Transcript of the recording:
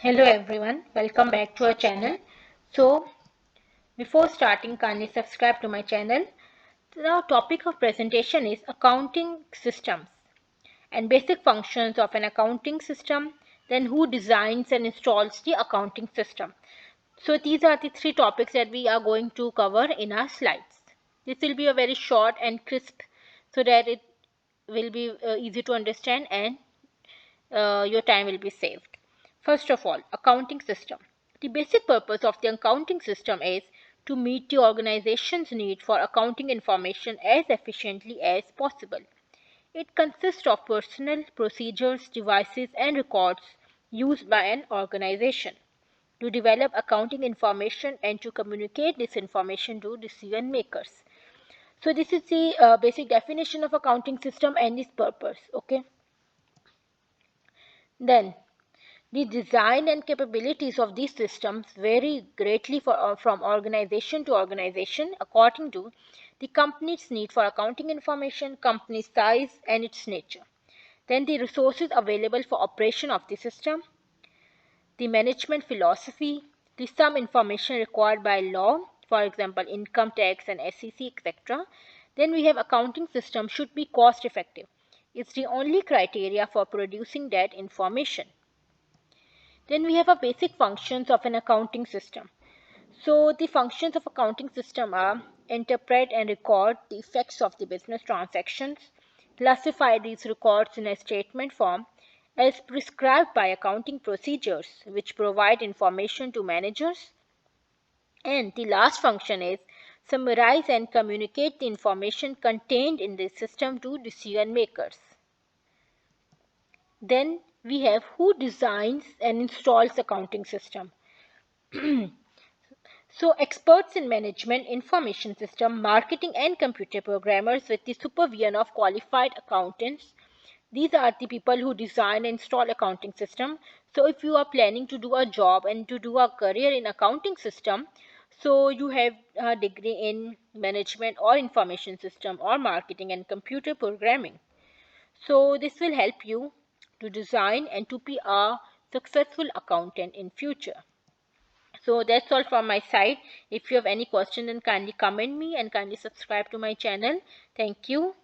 Hello everyone, welcome back to our channel. So before starting, kindly subscribe to my channel. The topic of presentation is accounting systems and basic functions of an accounting system, then who designs and installs the accounting system. So these are the three topics that we are going to cover in our slides. This will be a very short and crisp so that it will be easy to understand and your time will be saved. First of all, accounting system. The basic purpose of the accounting system is to meet the organization's need for accounting information as efficiently as possible. It consists of personnel, procedures, devices, and records used by an organization to develop accounting information and to communicate this information to decision makers. So this is the basic definition of accounting system and its purpose. Okay. Then the design and capabilities of these systems vary greatly from organization to organization according to the company's need for accounting information, company size, and its nature. Then the resources available for operation of the system, the management philosophy, the sum information required by law, for example, income tax and SEC, etc. Then we have accounting system should be cost effective. It's the only criteria for producing that information. Then we have a basic functions of an accounting system. So the functions of accounting system are interpret and record the effects of the business transactions, classify these records in a statement form as prescribed by accounting procedures which provide information to managers, and the last function is summarize and communicate the information contained in the system to decision makers. Then we have who designs and installs accounting system. So experts in management, information system, marketing and computer programmers with the supervision of qualified accountants. These are the people who design and install accounting system. So if you are planning to do a job and to do a career in accounting system, so you have a degree in management or information system or marketing and computer programming. So this will help you to design and to be a successful accountant in future. So that's all from my side. If you have any question, then kindly comment me and kindly subscribe to my channel. Thank you.